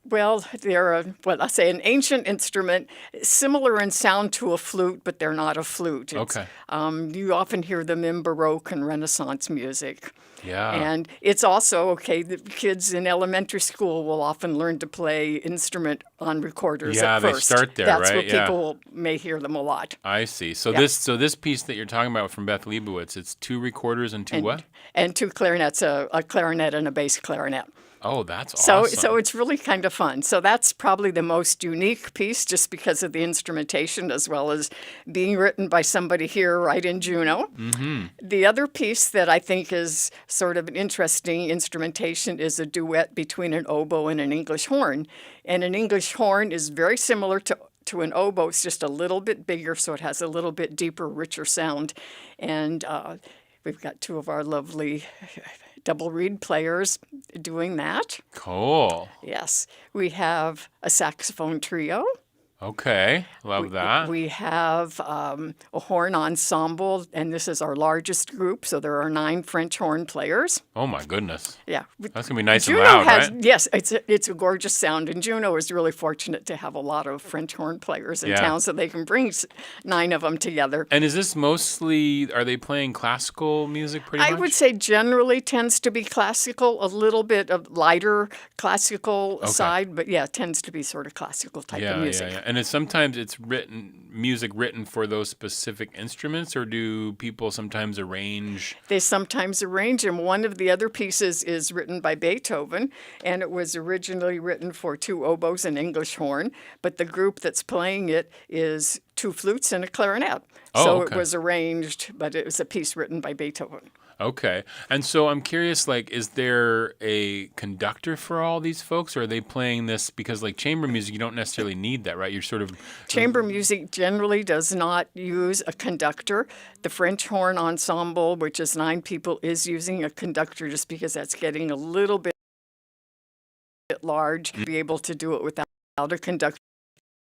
Well, they're an ancient instrument, similar in sound to a flute, but they're not a flute. You often hear them in Baroque and Renaissance music. Yeah. And it's also, the kids in elementary school will often learn to play instrument on recorders at first. They start there, That's where people may hear them a lot. I see. So this piece that you're talking about from Beth Leibowitz, it's 2 recorders and 2 what? And 2 clarinets, a clarinet and a bass clarinet. Oh, that's awesome. So it's really kind of fun. So that's probably the most unique piece just because of the instrumentation as well as being written by somebody here right in Juneau. Mm-hmm. The other piece that I think is sort of an interesting instrumentation is a duet between an oboe and an English horn. And an English horn is very similar to an oboe. It's just a little bit bigger, so it has a little bit deeper, richer sound. And we've got 2 of our lovely double reed players doing that. Cool. Yes. We have a saxophone trio. Okay, love that. We have a horn ensemble, and this is our largest group, so there are 9 French horn players. Oh my goodness. Yeah. That's going to be nice Juneau and loud, right? Yes, it's a gorgeous sound, and Juneau is really fortunate to have a lot of French horn players in town, so they can bring 9 of them together. And is this mostly, are they playing classical music pretty much? I would say generally tends to be classical, a little bit of lighter classical side, but tends to be sort of classical type of music. Yeah. And sometimes it's music written for those specific instruments, or do people sometimes arrange? They sometimes arrange them. One of the other pieces is written by Beethoven, and it was originally written for 2 oboes and English horn, but the group that's playing it is 2 flutes and a clarinet. So it was arranged, but it was a piece written by Beethoven. Okay. And so I'm curious, like, is there a conductor for all these folks, or are they playing this because, like, chamber music, you don't necessarily need that, right? You're sort of... Chamber music generally does not use a conductor. The French horn ensemble, which is 9 people, is using a conductor just because that's getting a little bit large to be able to do it without a conductor,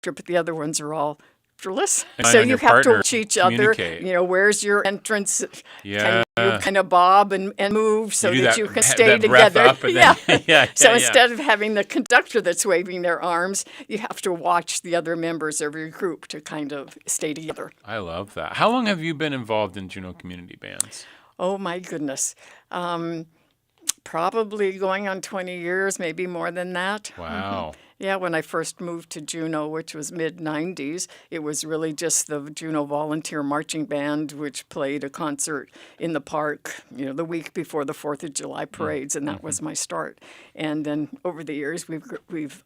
but the other ones are all... So you have to watch each other. You know, where's your entrance? Yeah. Can you kind of bob and move so that you can stay that together? Breath up and then, So instead of having the conductor that's waving their arms, you have to watch the other members of your group to kind of stay together. I love that. How long have you been involved in Juneau Community Bands? Oh, my goodness. Probably going on 20 years, maybe more than that. Wow. Yeah, when I first moved to Juneau, which was mid-'90s, it was really just the Juneau Volunteer Marching Band, which played a concert in the park, you know, the week before the 4th of July parades, and that was my start. And then over the years, we've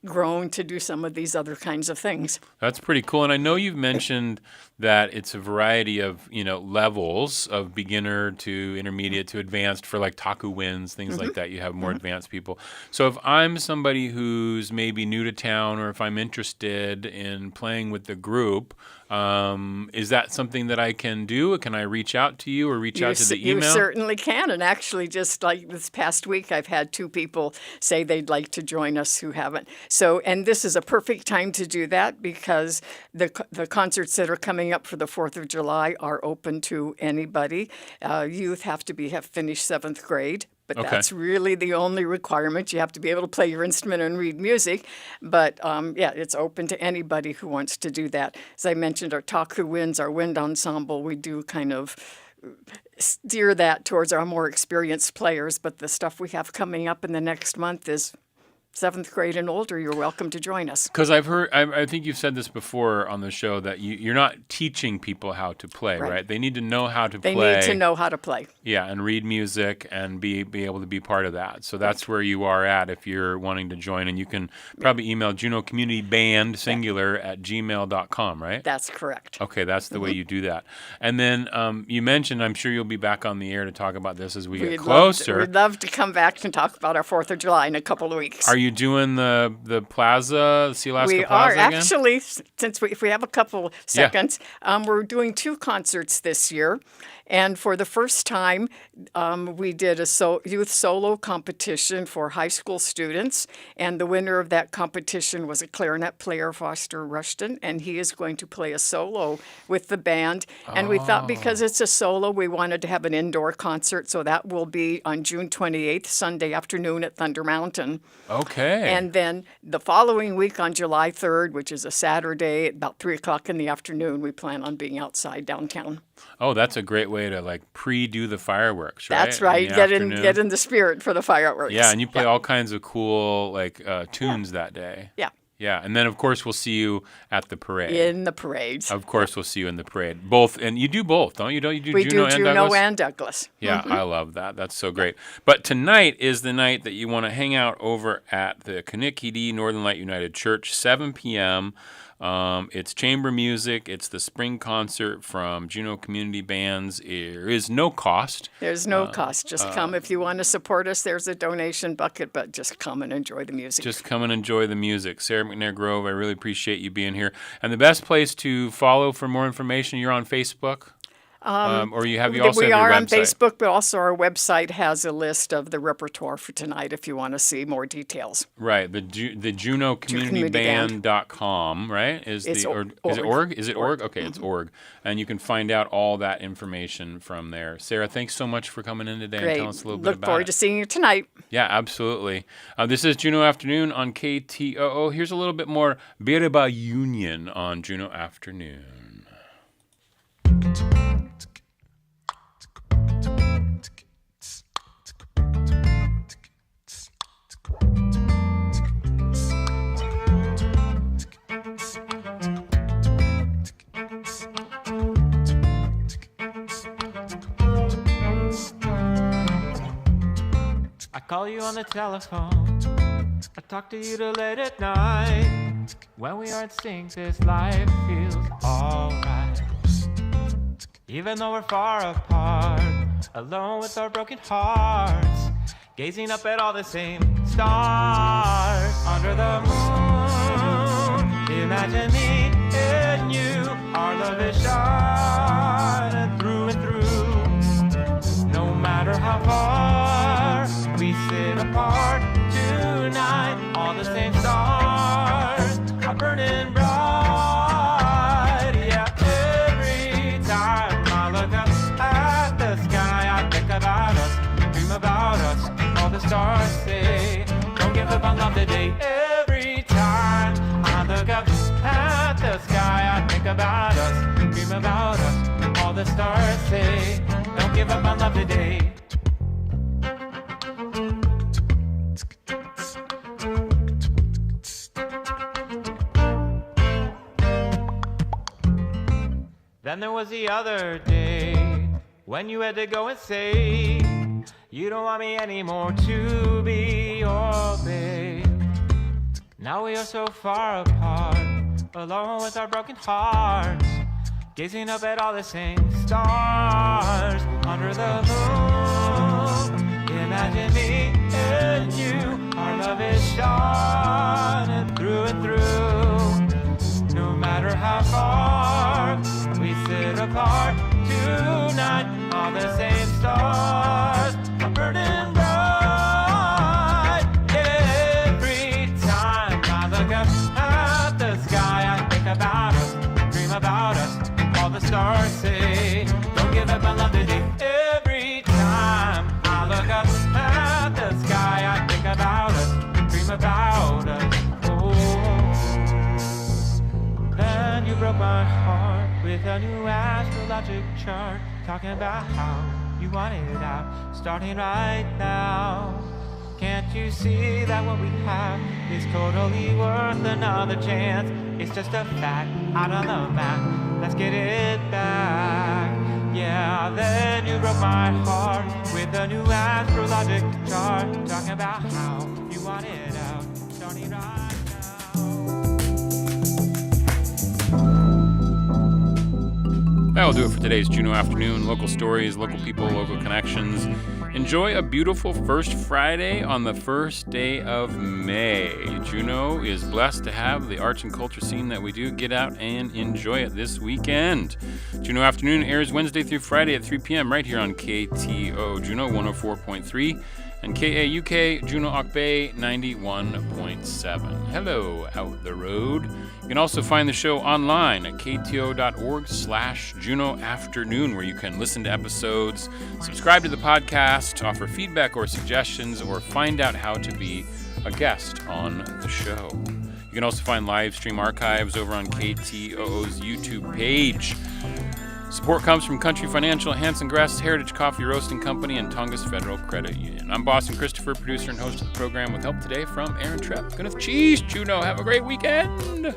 grown to do some of these other kinds of things. That's pretty cool. And I know you've mentioned that it's a variety of, you know, levels of beginner to intermediate to advanced for like taku winds, things like that. You have more advanced people. So if I'm somebody who's maybe new to town, or if I'm interested in playing with the group, is that something that I can do? Can I reach out to you or reach out to the email? You certainly can. And actually, just like this past week, I've had 2 people say they'd like to join us who haven't. So, and this is a perfect time to do that because the concerts that are coming up for the 4th of July are open to anybody. Youth have to have finished 7th grade. But that's really the only requirement. You have to be able to play your instrument and read music. But, it's open to anybody who wants to do that. As I mentioned, our Taku Winds, our wind ensemble, we do kind of steer that towards our more experienced players. But the stuff we have coming up in the next month is 7th grade and older. You're welcome to join us. Because I've heard, I think you've said this before on the show, that you're not teaching people how to play, right? They need to know how to play. They need to know how to play. Yeah, and read music and be able to be part of that. So that's where you are at if you're wanting to join. And you can probably email Juneau Community Band, singular, at gmail.com, right? That's correct. Okay, that's the way you do that. And then you mentioned, I'm sure you'll be back on the air to talk about this as we get closer. We'd love to come back and talk about our 4th of July in a couple of weeks. Are you doing the plaza, Sea Alaska we Plaza are again? Actually, if we have a couple seconds, we're doing 2 concerts this year. And for the first time, we did a youth solo competition for high school students. And the winner of that competition was a clarinet player, Foster Rushton, and he is going to play a solo with the band. And we thought because it's a solo, we wanted to have an indoor concert. So that will be on June 28th, Sunday afternoon at Thunder Mountain. Okay. And then the following week on July 3rd, which is a Saturday, at about 3 o'clock in the afternoon, we plan on being outside downtown. Oh, that's a great way to like pre-do the fireworks, right? That's right. Get in the spirit for the fireworks. Yeah, and you play all kinds of cool like tunes that day. Yeah. Yeah, and then of course we'll see you at the parade. In the parades. Of course we'll see you in the parade. Both, and you do both, don't you? Don't you do we Juneau do and Juneau Douglas? and Douglas. Yeah, I love that. That's so great. But tonight is the night that you want to hang out over at the Kanikidi Northern Light United Church, 7 p.m. It's chamber music. It's the spring concert from Juneau Community Bands. There is no cost. There's no cost. Just come if you want to support us. There's a donation bucket, but just come and enjoy the music. Just come and enjoy the music. Sarah McNair Grove, I really appreciate you being here. And the best place to follow for more information, you're on Facebook? Or you also have your We are website. on Facebook, but also our website has a list of the repertoire for tonight if you want to see more details. Right, the Juneau Community Band.com, right? Is it org? Is it org? Okay, it's org. And you can find out all that information from there. Sarah, thanks so much for coming in today and telling us a little bit about it. Look forward to seeing you tonight. Yeah, absolutely. This is Juneau Afternoon on KTOO. Here's a little bit more Bireba Union on Juneau Afternoon. call you on the telephone. I talk to you till late at night. When we are in sync, this life feels alright. Even though we're far apart, alone with our broken hearts, gazing up at all the same stars under the moon. Imagine me and you, our love is shining through and through. No matter how far we sit apart tonight, all the same stars are burning bright. Yeah, every time I look up at the sky, I think about us, dream about us. All the stars say, don't give up on love today. Every time I look up at the sky, I think about us, dream about us. All the stars say, don't give up on love today. Then there was the other day when you had to go and say you don't want me anymore to be your babe. Now we are so far apart, alone with our broken hearts, gazing up at all the same stars under the moon. Imagine me and you, our love is shining through and through. No matter how far we sit apart tonight, all the same stars are burning bright. Every time I look up at the sky, I think about us, dream about us. All the stars say, don't give up on love today. Every time I look up at the sky, I think about us, dream about us. Then you broke my heart with a new astrologic chart, talking about how you want it out, starting right now. Can't you see that what we have is totally worth another chance? It's just a fact, out on the map, let's get it back. Yeah, then you broke my heart with a new astrologic chart, talking about how you want it out, starting right now. That'll do it for today's Juneau Afternoon. Local stories, local people, local connections. Enjoy a beautiful first Friday on the first day of May. Juneau is blessed to have the arts and culture scene that we do. Get out and enjoy it this weekend. Juneau Afternoon airs Wednesday through Friday at 3 p.m. right here on KTO Juneau 104.3 and KAUK Juneau Ock Bay 91.7. Hello, out the road. You can also find the show online at kto.org/Juneau Afternoon, where you can listen to episodes, subscribe to the podcast, offer feedback or suggestions, or find out how to be a guest on the show. You can also find live stream archives over on KTOO's YouTube page. Support comes from Country Financial, Hanson Grass Heritage Coffee Roasting Company, and Tongass Federal Credit Union. I'm Boston Christopher, producer and host of the program, with help today from Aaron Trepp. Good cheese, Juneau. Have a great weekend.